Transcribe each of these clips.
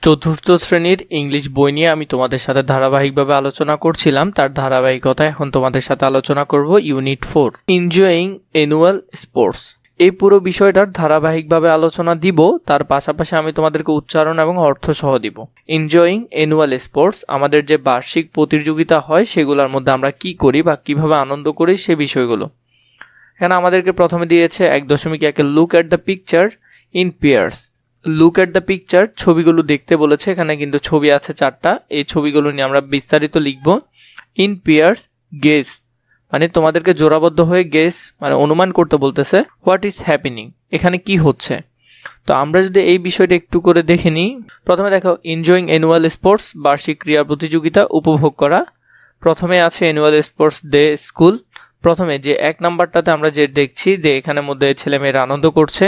চতুর্থ শ্রেণীর ইংলিশ বই নিয়ে আমি তোমাদের সাথে ধারাবাহিকভাবে আলোচনা করছিলাম। তার ধারাবাহিকতা এখন তোমাদের সাথে আলোচনা করব ইউনিট 4 এনজয়িং অ্যানুয়াল স্পোর্টস। এই পুরো বিষয়টার ধারাবাহিকভাবে আলোচনা দিব, তার পাশাপাশি আমি তোমাদেরকে উচ্চারণ এবং অর্থ সহ দিব। এনজয়িং অ্যানুয়াল স্পোর্টস, আমাদের যে বার্ষিক প্রতিযোগিতা হয় সেগুলোর মধ্যে আমরা কি করি বা কিভাবে আনন্দ করি সে বিষয়গুলো। এখানে আমাদেরকে প্রথমে দিয়েছে 1.1 look at the picture in pairs. Look at the picture, ছবিগুলো দেখতে বলেছে। এখানে কিন্তু ছবি আছে 4টা। এই ছবিগুলো নিয়ে আমরা বিস্তারিত লিখব। ইন পেয়ার্স গেস, মানে তোমাদেরকে জোড়াবদ্ধ হয়ে গেস মানে অনুমান করতে বলতেছে হোয়াট ইজ হ্যাপেনিং, এখানে কি হচ্ছে। তো আমরা যদি এই বিষয়টা একটু করে দেখে নিই। প্রথমে দেখো এনজয়িং অ্যানুয়াল স্পোর্টস, বার্ষিক ক্রীড়া প্রতিযোগিতা উপভোগ করা। প্রথমে আছে অ্যানুয়াল স্পোর্টস ডে স্কুল। প্রথমে যে 1 নাম্বারটাতে আমরা যে দেখছি যে এখানে মধ্যে ছেলেমেয়েরা আনন্দ করছে,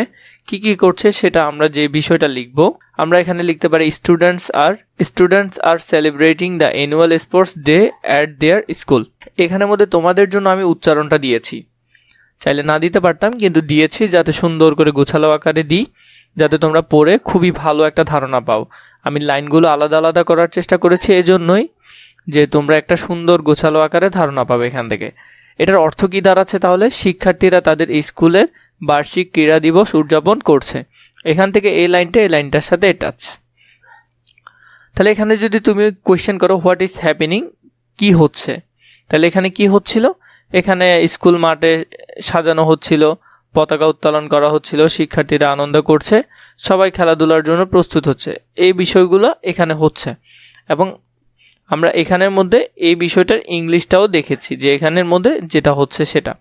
কি কি করছে সেটা আমরা যে বিষয়টা লিখব। আমরা এখানে লিখতে পারি students are celebrating the annual sports day at their school. এখানের মধ্যে তোমাদের জন্য আমি উচ্চারণটা দিয়েছি, চাইলে না দিতে পারতাম কিন্তু দিয়েছি যাতে সুন্দর করে গোছালো আকারে দিই, যাতে তোমরা পড়ে খুবই ভালো একটা ধারণা পাও। আমি লাইনগুলো আলাদা আলাদা করার চেষ্টা করেছি এজন্যই যে তোমরা একটা সুন্দর গোছালো আকারে ধারণা পাবে এখান থেকে। এটার অর্থ কী দাঁড়াচ্ছে তাহলে? শিক্ষার্থীরা তাদের স্কুলের বার্ষিক ক্রীড়া দিবস উদযাপন করছে। এখান থেকে এই লাইনটার সাথে অ্যাটাচ। তাহলে এখানে যদি তুমি কোয়েশ্চেন করো হোয়াট ইজ হ্যাপেনিং, কি হচ্ছে, তাহলে এখানে কি হচ্ছিল? এখানে স্কুল মাঠে সাজানো হচ্ছিল, পতাকা উত্তোলন করা হচ্ছিল, শিক্ষার্থীরা আনন্দ করছে, সবাই খেলাধুলার জন্য প্রস্তুত হচ্ছে, এই বিষয়গুলো এখানে হচ্ছে। এবং আমরা এখানের মধ্যে এই বিষয়টার ইংলিশটাও দেখেছি যে এখানের মধ্যে যেটা হচ্ছে সেটা।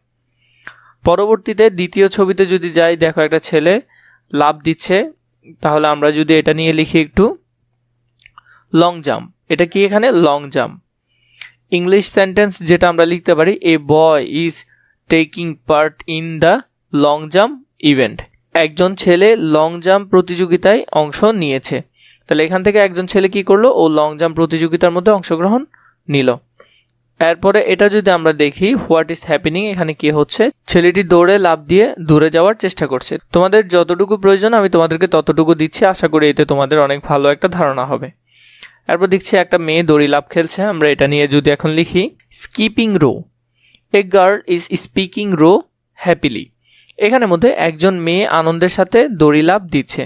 পরবর্তীতে দ্বিতীয় ছবিতে যদি যাই, দেখো একটা ছেলে লাফ দিচ্ছে। তাহলে আমরা যদি এটা নিয়ে লিখি একটু, লং জাম্প। এটা কি? এখানে লং জাম্প। ইংলিশ সেন্টেন্স যেটা আমরা লিখতে পারি, a boy is taking part in the long jump event. একজন ছেলে লং জাম্প প্রতিযোগিতায় অংশ নিয়েছে। তাহলে এখান থেকে একজন ছেলে কি করলো? ও লং জাম্প প্রতিযোগিতার মধ্যে অংশগ্রহণ নিল। এরপরে এটা যদি আমরা দেখি হোয়াট ইজ হ্যাপেনিং, এখানে কি হচ্ছে? ছেলেটি দৌড়ে লাফ দিয়ে দূরে যাওয়ার চেষ্টা করছে। তোমাদের যতটুকু প্রয়োজন আমি তোমাদেরকে ততটুকু দিচ্ছি, আশা করি এতে তোমাদের অনেক ভালো একটা ধারণা হবে। এরপর দেখছি একটা মেয়ে দড়ি লাফ খেলছে। আমরা এটা নিয়ে যদি এখন লিখি, skipping row, a girl is speaking row happily. এখানের মধ্যে একজন মেয়ে আনন্দের সাথে দড়ি লাফ দিচ্ছে।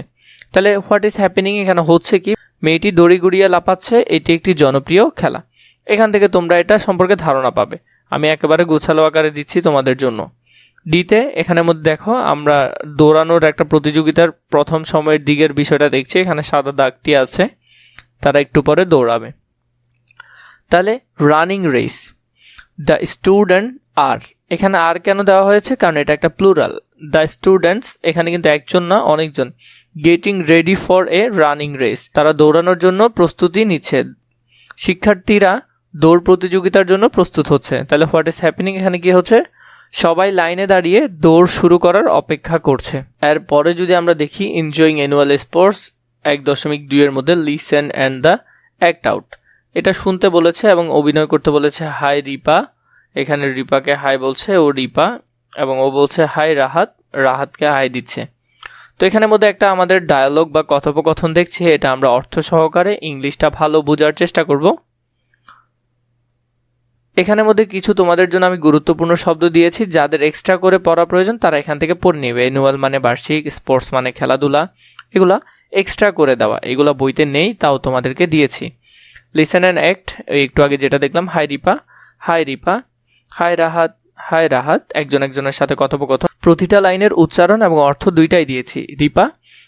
তাহলে হোয়াট ইজ হ্যাপেনিং এখানে হচ্ছে কি? মেয়েটি দড়ি গুড়িয়ে লাফাচ্ছে, এটি একটি জনপ্রিয় খেলা। এখান থেকে তোমরা এটা সম্পর্কে ধারণা পাবে। আমি একেবারে গোছালো আকারে দিচ্ছি তোমাদের জন্য। ডিতে এখানের মধ্যে দেখো আমরা দৌড়ানোর একটা প্রতিযোগিতার প্রথম সময়ের দিকের বিষয়টা দেখছি। এখানে সাদা দাগটি আছে, তারা একটু পরে দৌড়াবে। তাহলে রানিং রেস, দ্য স্টুডেন্ট আর, এখানে আর কেন দেওয়া হয়েছে? কারণ এটা একটা প্লুরাল। দ্য স্টুডেন্টস এখানে কিন্তু একজন না অনেকজন। Getting ready for a running race, তারা দৌড়ানোর জন্য প্রস্তুতি নিচ্ছে। শিক্ষার্থীরা দৌড় প্রতিযোগিতার জন্য প্রস্তুত হচ্ছে। তাহলে হোয়াট ইজ হ্যাপেনিং এখানে কি হচ্ছে? সবাই লাইনে দাঁড়িয়ে দৌড় শুরু করার অপেক্ষা করছে। এরপরে যদি আমরা দেখি এনজয়িং অ্যানুয়াল স্পোর্টস 1.2 এর মধ্যে listen and the act out. এটা শুনতে বলেছে এবং অভিনয় করতে বলেছে। হাই রিপা, এখানে রিপাকে হাই বলছে ও রিপা, এবং ও বলছে হাই রাহাত, রাহাতকে হাই দিচ্ছে। তো এখানের মধ্যে একটা আমাদের ডায়ালগ বা কথোপকথন দেখছি, এটা আমরা অর্থ সহকারে ইংলিশটা ভালো বোঝার চেষ্টা করব। এখানের মধ্যে কিছু তোমাদের জন্য আমি গুরুত্বপূর্ণ শব্দ দিয়েছি, যাদের এক্সট্রা করে পড়া প্রয়োজন তারা এখান থেকে পড়ে নেবে। অ্যানুয়াল মানে বার্ষিক, স্পোর্টস মানে খেলাধুলা, এগুলা এক্সট্রা করে দেওয়া, এগুলা বইতে নেই, তাও তোমাদেরকে দিয়েছি। লিসেন অ্যান্ড অ্যাক্ট, একটু আগে যেটা দেখলাম, hi Ripa, hi Ripa, hi Rahat, hi Rahat, একজন একজনের সাথে কথোপকথন। প্রতিটা লাইনের উচ্চারণ এবং অর্থ দুইটাই দিয়েছি। Ripa,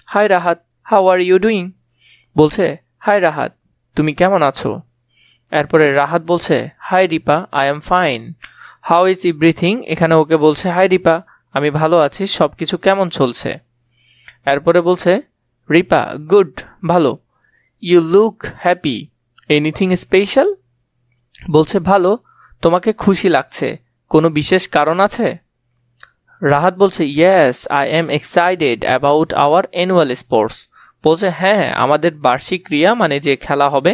hi Rahat, how are you doing, বলছে হাই রাহাত, তুমি কেমন আছো? এরপরে রাহাত বলছে hi Ripa, I am fine, how is everything, এখানে ওকে বলছে হাই রিপা, আমি ভালো আছি, সব কিছু কেমন চলছে? এরপরে বলছে রিপা, গুড, ভালো, you look happy, anything special, বলছে ভালো, তোমাকে খুশি লাগছে, কোনো বিশেষ কারণ আছে? রাহাত বলছে yes, I am excited about our annual sports, বলছে হ্যাঁ, আমাদের বার্ষিক ক্রীড়া মানে যে খেলা হবে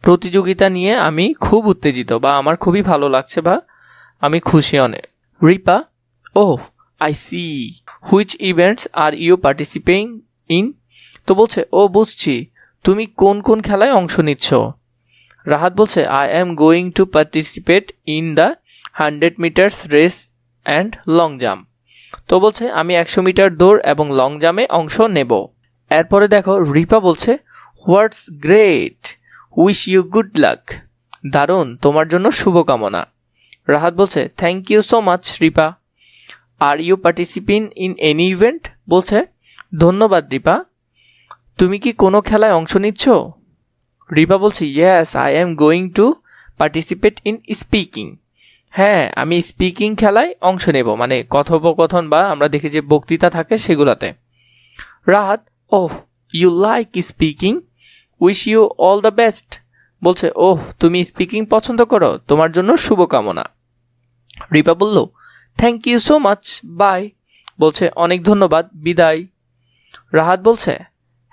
প্রতিযোগিতা নিয়ে আমি খুব উত্তেজিত, বা আমার খুবই ভালো লাগছে, বা আমি খুশি অনেক। Ripa, oh I see, which events are you participating in, তো বলছে ও বুঝছি, তুমি কোন কোন খেলায় অংশ নিচ্ছ? রাহাত বলছে I am going to participate in the 100 metres race and long jump. তো বলছে আমি 100 মিটার দৌড় এবং লং জাম্পে অংশ নেব। এরপরে দেখো রিপা বলছে what's great, wish you good luck. দারুণ, তোমার জন্য শুভকামনা। রাহাত বলছে thank you so much Ripa. Are you participate in any event? বলছে ধন্যবাদ রিপা। তুমি কি কোনো খেলায় অংশ নিচ্ছ? রিপা বলছে yes I am going to participate in speaking. হ্যাঁ, আমি স্পিকিং খেলায় অংশ নেব, মানে কথোপকথন বা আমরা দেখি যে বক্তৃতা থাকে সেগুলোতে। Rahat oh you like speaking, wish you all the best. বলছে ওহ তুমি স্পিকিং পছন্দ করো, তোমার জন্য শুভকামনা। রিপা বলল thank you so much, bye. বলছে অনেক ধন্যবাদ, বিদায়। রাহাত বলছে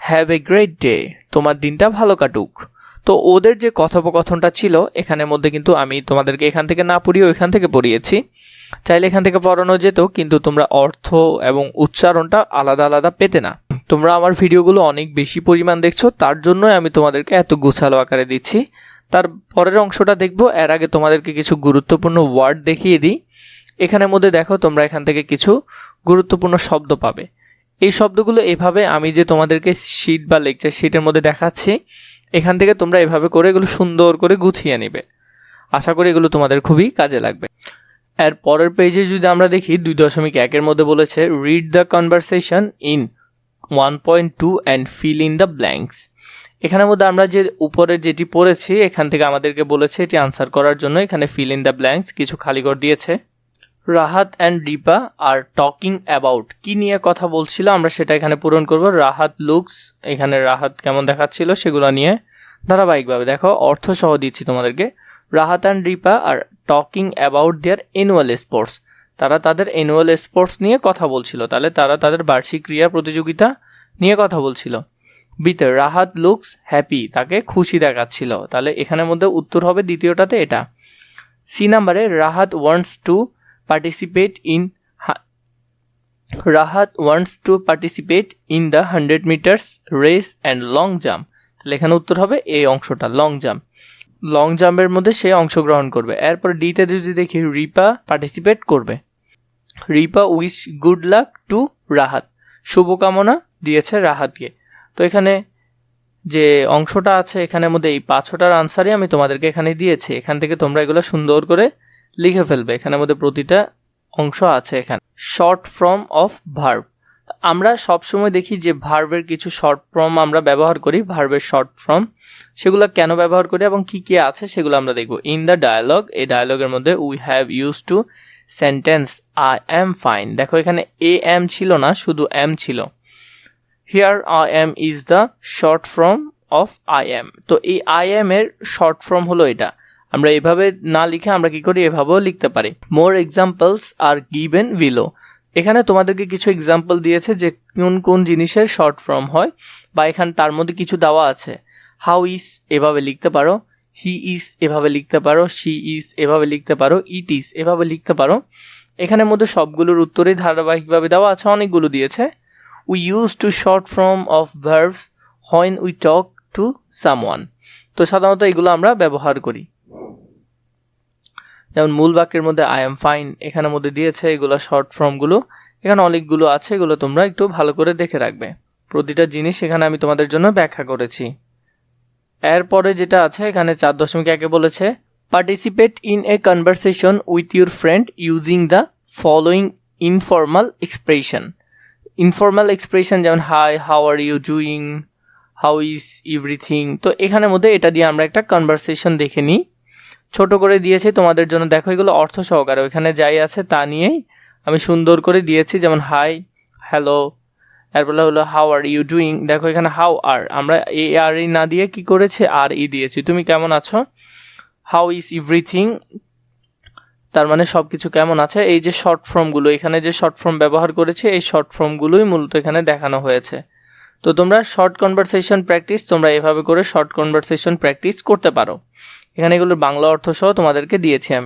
হ্যাভ এ গ্রেট ডে, তোমার দিনটা ভালো কাটুক। তো ওদের যে কথোপকথনটা ছিল এখানের মধ্যে কিন্তু আমি তোমাদেরকে এখান থেকে না পড়িয়ে ওইখান থেকে পড়িয়েছি। চাইলে এখান থেকে পড়ানো যেত, কিন্তু তোমরা অর্থ এবং উচ্চারণটা আলাদা আলাদা পেতে না। তোমরা আমার ভিডিওগুলো অনেক বেশি পরিমাণ দেখছো, তার জন্যই আমি তোমাদেরকে এত গোছালো আকারে দিচ্ছি। তার পরের অংশটা দেখবো, এর আগে তোমাদেরকে কিছু গুরুত্বপূর্ণ ওয়ার্ড দেখিয়ে দিই। এখানের মধ্যে দেখো তোমরা এখান থেকে কিছু গুরুত্বপূর্ণ শব্দ পাবে। এই শব্দগুলো এভাবে আমি যে তোমাদেরকে শিট বা লেকচার শিটের মধ্যে দেখাচ্ছি, এখান থেকে তোমরা এভাবে করে এগুলো সুন্দর করে গুছিয়ে নেবে। আশা করি এগুলো তোমাদের খুবই কাজে লাগবে। এর পরের পেজে যদি আমরা দেখি 2.1 মধ্যে বলেছে read the conversation in 1.2 and fill in the blanks. এখানের মধ্যে আমরা যে উপরে যেটি পড়েছি এখান থেকে আমাদেরকে বলেছে এটি আনসার করার জন্য। এখানে ফিল ইন দ্য ব্ল্যাঙ্কস কিছু খালি ঘর দিয়েছে। Rahat and Ripa are talking about, কি নিয়ে কথা বলছিল আমরা সেটা এখানে পূরণ করব। রাহাত লুকস, এখানে রাহাত কেমন দেখাচ্ছিল সেগুলো নিয়ে ধারাবাহিকভাবে দেখো অর্থ সহ দিচ্ছি তোমাদেরকে। Rahat and Ripa are talking about their annual sports, তারা তাদের অ্যানুয়াল স্পোর্টস নিয়ে কথা বলছিল, তাহলে তারা তাদের বার্ষিক ক্রীড়া প্রতিযোগিতা নিয়ে কথা বলছিল। বিতে রাহাত লুকস হ্যাপি, তাকে খুশি দেখাচ্ছিল, তাহলে এখানের মধ্যে উত্তর হবে দ্বিতীয়টাতে এটা। সি নাম্বারে Rahat wants to participate in the 100 meters race and long jump, তাহলে এখানে উত্তর হবে এই অংশটা, লং জাম্প। লং জাম্পের মধ্যে সে অংশগ্রহণ করবে। এরপর ডিতে যদি দেখি রিপা পার্টিসিপেট করবে। Ripa wish good luck to Rahat, শুভকামনা দিয়েছে রাহাতকে। তো এখানে যে অংশটা আছে এখানের মধ্যে এই 5টার আনসারই আমি তোমাদেরকে এখানে দিয়েছি। এখান থেকে তোমরা এগুলো সুন্দর করে লিখে ফেলবে। এখানের মধ্যে প্রতিটা অংশ আছে। এখানে শর্ট ফর্ম অফ ভার্ব, আমরা সবসময় দেখি যে ভার্বের কিছু শর্ট ফর্ম আমরা ব্যবহার করি, ভার্বের শর্ট ফর্ম, সেগুলো কেন ব্যবহার করি এবং কি কি আছে সেগুলো আমরা দেখব। ইন দ্য ডায়ালগ, এই ডায়ালগের মধ্যে we have use to sentence I am fine. দেখো এখানে এ এম ছিল না, শুধু এম ছিল। Here I am is the short form of I am. তো এই আই এম এর শর্ট ফর্ম হলো এটা। আমরা এভাবে না লিখে আমরা কি করি, এভাবেও লিখতে পারি। মোর এক্সাম্পলস আর গিভেন বিলো, এখানে তোমাদেরকে কিছু এক্সাম্পল দিয়েছে যে কোন কোন জিনিসের শর্ট ফর্ম হয়, বা এখানে তার মধ্যে কিছু দেওয়া আছে। হাউ ইজ এভাবে লিখতে পারো, হি ইজ এভাবে লিখতে পারো, শি ইজ এভাবে লিখতে পারো, ইট ইজ এভাবে লিখতে পারো। এখানের মধ্যে সবগুলোর উত্তরেই ধারাবাহিকভাবে দেওয়া আছে, অনেকগুলো দিয়েছে। We use to short form of verbs when we talk to someone, তো সাধারণত এগুলো আমরা ব্যবহার করি। যেমন মূল বাক্যের মধ্যে আই এম ফাইন এখানের মধ্যে দিয়েছে, এগুলো শর্ট ফর্মগুলো এখানে অনেকগুলো আছে, এগুলো তোমরা একটু ভালো করে দেখে রাখবে। প্রতিটা জিনিস এখানে আমি তোমাদের জন্য ব্যাখ্যা করেছি। এরপরে যেটা আছে এখানে 4.1 বলেছে participate in a conversation with your friend using the following informal expression. Informal expression যেমন hi, how are you doing, how is everything. তো এখানের মধ্যে এটা দিয়ে আমরা একটা কনভারসেশন দেখে নিই। ছোট করে দিয়েছি তোমাদের জন্য, দেখো এগুলো অর্থ সহকারে, ওইখানে যাই আছে তা নিয়েই আমি সুন্দর করে দিয়েছি। যেমন হাই, হ্যালো, এরপরে হলো হাউ আর ইউ ডুইং। দেখো এখানে হাউ আর, আমরা এ আর ই না দিয়ে কি করেছে আর ই দিয়েছি, তুমি কেমন আছো। হাউ ইজ এভরিথিং, তার মানে সব কিছু কেমন আছে। এই যে শর্ট ফর্মগুলো, এখানে যে শর্ট ফর্ম ব্যবহার করেছে এই শর্ট ফর্মগুলোই মূলত এখানে দেখানো হয়েছে। তো তোমরা শর্ট কনভারসেশন প্র্যাকটিস, তোমরা এভাবে করে শর্ট কনভারসেশন প্র্যাকটিস করতে পারো। এখানে এগুলোর বাংলা অর্থ সহ তোমাদেরকে দিয়েছি আমি।